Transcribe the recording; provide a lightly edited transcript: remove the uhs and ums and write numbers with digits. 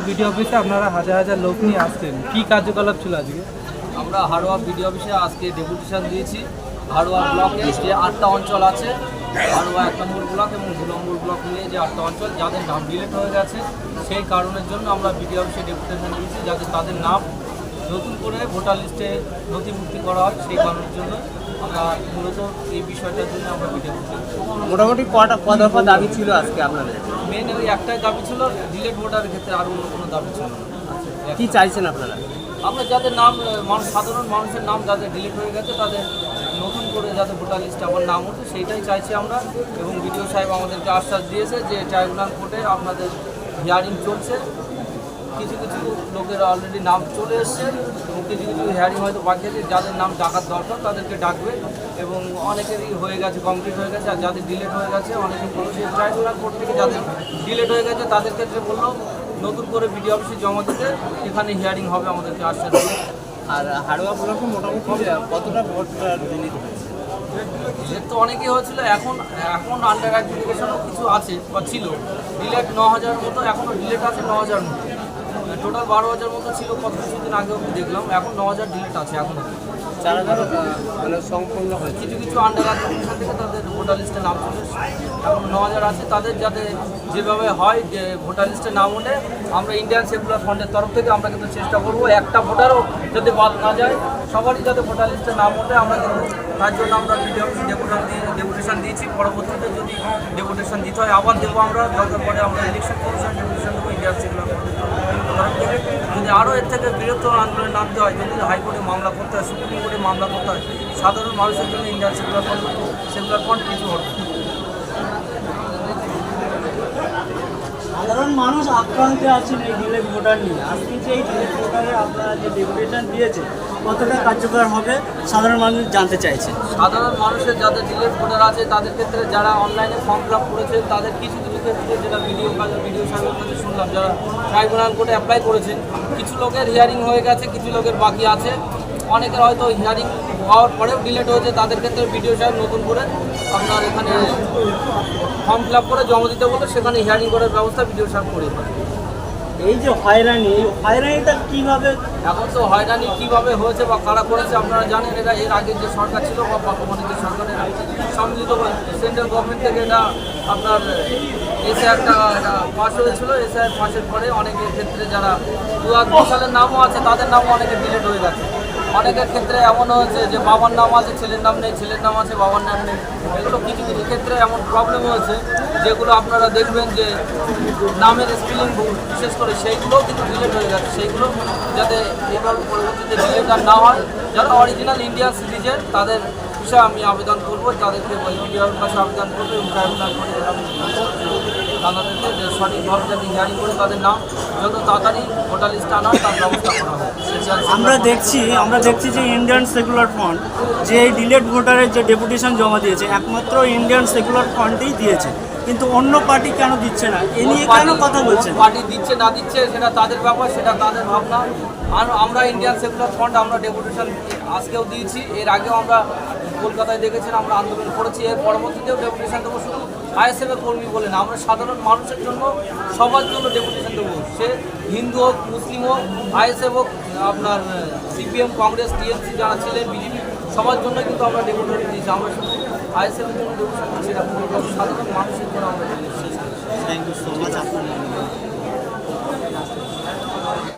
BDO অফিসে আপনারা হাজার হাজার লোক নিয়ে আসছেন, কি কার্যকলাপ ছিল আজকে? আমরা হাড়োয়া বিডিও অফিসে আজকে ডেপুটেশন দিয়েছি। হাড়োয়া ব্লকে যে 8টা অঞ্চল আছে, হাড়োয়া 1 নম্বর ব্লক এবং 2 নম্বর ব্লক মিলিয়ে যে 8টা অঞ্চল যাদের নাম ডিলিট হয়ে গেছে, সেই কারণের জন্য আমরা বিডিও অফিসে ডেপুটেশন দিয়েছি যাতে তাদের নাম নতুন করে ভোটার লিস্টে নথিভুক্তি করা হয়। সেই কারণের জন্য আমরা মূলত এই বিষয়টার জন্য আমরা বিডিও অফিসে মোটামুটি কত দফা দাবি ছিল আজকে আপনাদের? মেন ওই একটাই দাবি ছিল, ডিলিট ভোটারের ক্ষেত্রে আর অন্য কোনো দাবি ছিল না। কি চাইছেন আপনারা? আমরা যাদের নাম সাধারণ মানুষের নাম যাদের ডিলিট হয়ে গেছে তাদের নতুন করে যাতে ভোটার লিস্টে আবার নাম ওঠে সেইটাই চাইছি আমরা। এবং বিডিও সাহেব আমাদেরকে আশ্বাস দিয়েছে যে ট্রাইব্যুনাল কোর্টে আপনাদের হিয়ারিং চলছে, কিছু কিছু লোকের অলরেডি নাম চলে এসছে এবং কিছু কিছু হিয়ারিং হয়তো বাকি আছে। যাদের নাম ডাকার দরকার তাদেরকে ডাকবে এবং অনেকেরই হয়ে গেছে, কমপ্লিট হয়ে গেছে। আর যাদের ডিলেট হয়ে গেছে অনেকে বলেছে ট্রাইব্যুনাল কোর্ট থেকে যাদের ডিলেট হয়ে গেছে তাদের ক্ষেত্রে বললো নতুন করে বিডিও অফিসে জমা দিতে, এখানে হিয়ারিং হবে আমাদেরকে আশ্বাস দিয়ে। আর হাড়োয়া ব্লকে মোটামুটি কতটা ভোট ডিলিট হয়েছে? ডিলেট তো অনেকেই হয়েছিল, এখন আন্ডার অ্যাডজুডিকেশনও কিছু আছে বা ছিল। ডিলেট 9000 মতো, এখনও ডিলেট আছে 9000 মতো। টোটাল 12000 মতো ছিল কিছুদিন আগে অবধি দেখলাম, এখন 9000 ডিলেট আছে এখনও। 4000 মানে সম্পূর্ণ হয়েছে। কিছু কিছু আন্ডার অ্যাডজুডিকেশন থেকে তাদের ভোটার লিস্টে নাম চলে এসেছে, এখন 9000 আছে। তাদের যাতে যেভাবে হয় যে ভোটার লিস্টে নাম ওঠে, আমরা ইন্ডিয়ান সেকুলার ফ্রন্টের তরফ থেকে আমরা কিন্তু চেষ্টা করবো একটা ভোটারও যাতে বাদ না যায়, সবারই যাতে ভোটার লিস্টে নাম ওঠে। আমরা কিন্তু তার জন্য আমরা বিডিও অফিসে ডেপুটেশন দিয়েছি। পরবর্তীতে যদি ডেপুটেশন দিতে হয় আবার দেবো আমরা, দরকার পরে আমরা ইলেকশন কমিশন ডেপুটেশন দেবো ইন্ডিয়ান সেকুলার ফ্রন্টের তরফ থেকে। যদি আরও এর থেকে বৃহত্তর আন্দোলনে নামতে হয়, যদি হাইকোর্টে মামলা করতে হয়, সুপ্রিম কোর্টে মামলা করতে হয়, সাধারণ মানুষের জন্য ইন্ডিয়ান সেকুলার ফ্রন্ট কিছু হবে। সাধারণ মানুষ আক্রান্ত আছেন এই ডিলেট ভোটার নিয়ে। আজকে যে এই ডিলেট ভোটারের আপনারা যে ডেপুটেশন দিয়েছে কতটা কার্যকর হবে সাধারণ মানুষ জানতে চাইছে। সাধারণ মানুষের যাদের ডিলেট ভোটার আছে তাদের ক্ষেত্রে যারা অনলাইনে ফর্ম ফিল আপ করেছে তাদের কিছু কিছু ক্ষেত্রে যেটা ভিডিও সাহেবের কাছে শুনলাম, যারা ট্রাইব্যুনাল কোর্টে অ্যাপ্লাই করেছেন, কিছু লোকের হিয়ারিং হয়ে গেছে, কিছু লোকের বাকি আছে। অনেকের হয়তো হিয়ারিং হওয়ার পরেও ডিলেট হয়েছে, তাদের ক্ষেত্রে বিডিও সাহেব নতুন করে আপনার এখানে ফর্ম ফিল আপ করে জমা দিতে বলে সেখানে হিয়ারিং করার ব্যবস্থা বিডিও সাহেব করে দেবে। এই যে হয়রানিটা কীভাবে, এখন তো হয়রানি কীভাবে হয়েছে বা কারা করেছে আপনারা জানেন। এটা এর আগে যে সরকার ছিল বা বর্তমানে যে সরকারের সম্মিলিত সেন্ট্রাল গভর্নমেন্ট থেকে এটা আপনার এসআইআরটা পাস হয়েছিল। এসআইআর পাসের পরে অনেকের ক্ষেত্রে যারা 2002 সালের নামও আছে তাদের নামও অনেকে ডিলিট হয়ে গেছে। অনেকের ক্ষেত্রে এমন হয়েছে যে বাবার নাম আছে ছেলের নাম নেই, ছেলের নাম আছে বাবার নাম নেই। এগুলো কিছু কিছু ক্ষেত্রে এমন প্রবলেম হয়েছে যেগুলো আপনারা দেখবেন যে নামের স্পেলিং ভুল, বিশেষ করে সেইগুলোও কিন্তু ডিলিট হয়ে গেছে। সেইগুলো যাতে এইভাবে পরবর্তীতে ডিলিট আর না হয়, যারা অরিজিনাল ইন্ডিয়ান সিটিজেন তাদের বিষয়ে আমি আবেদন করবো, তাদেরকে ওই মিডিয়ার কাছে আবেদন করবো এবং ট্রাইব্যুনাল করে তাদেরকে যে সঠিকভাবে যাতে হিয়ারিং করে তাদের নাম যত তাড়াতাড়ি ভোটার লিস্টে আনা তার ব্যবস্থা করা হয়। আমরা দেখছি যে ইন্ডিয়ান সেকুলার ফ্রন্ট যে এই ডিলেট ভোটারের যে ডেপুটেশন জমা দিয়েছে একমাত্র ইন্ডিয়ান সেকুলার ফ্রন্টই দিয়েছে, কিন্তু অন্য পার্টি কেন দিচ্ছে না? এ নিয়ে কেন কথা বলছেন? পার্টি দিচ্ছে না দিচ্ছে সেটা তাদের ব্যাপার, সেটা তাদের ভাবনা। আর আমরা ইন্ডিয়ান সেকুলার ফ্রন্ট আমরা ডেপুটেশন আজকেও দিয়েছি, এর আগেও আমরা কলকাতায় দেখেছেন আমরা আন্দোলন করেছি, এর পরবর্তীতেও ডেপুটেশন দেবো। শুধু আইএসএফের কর্মী বলে না, আমরা সাধারণ মানুষের জন্য সবার জন্য ডেপুটেশন দেবো। সে হিন্দু হোক, মুসলিম হোক, আইএসএফ হোক, আপনার সিপিএম, কংগ্রেস, টিএমসি যারা ছিলেন, বিজেপি, সবার জন্য কিন্তু আমরা ডেপুটেশন দিয়েছি। আমরা শুধু আইএসএফের জন্য ডেপুটেশন দিচ্ছি না, সাধারণ মানুষের জন্য আমরা। থ্যাংক ইউ সো মাচ আপনার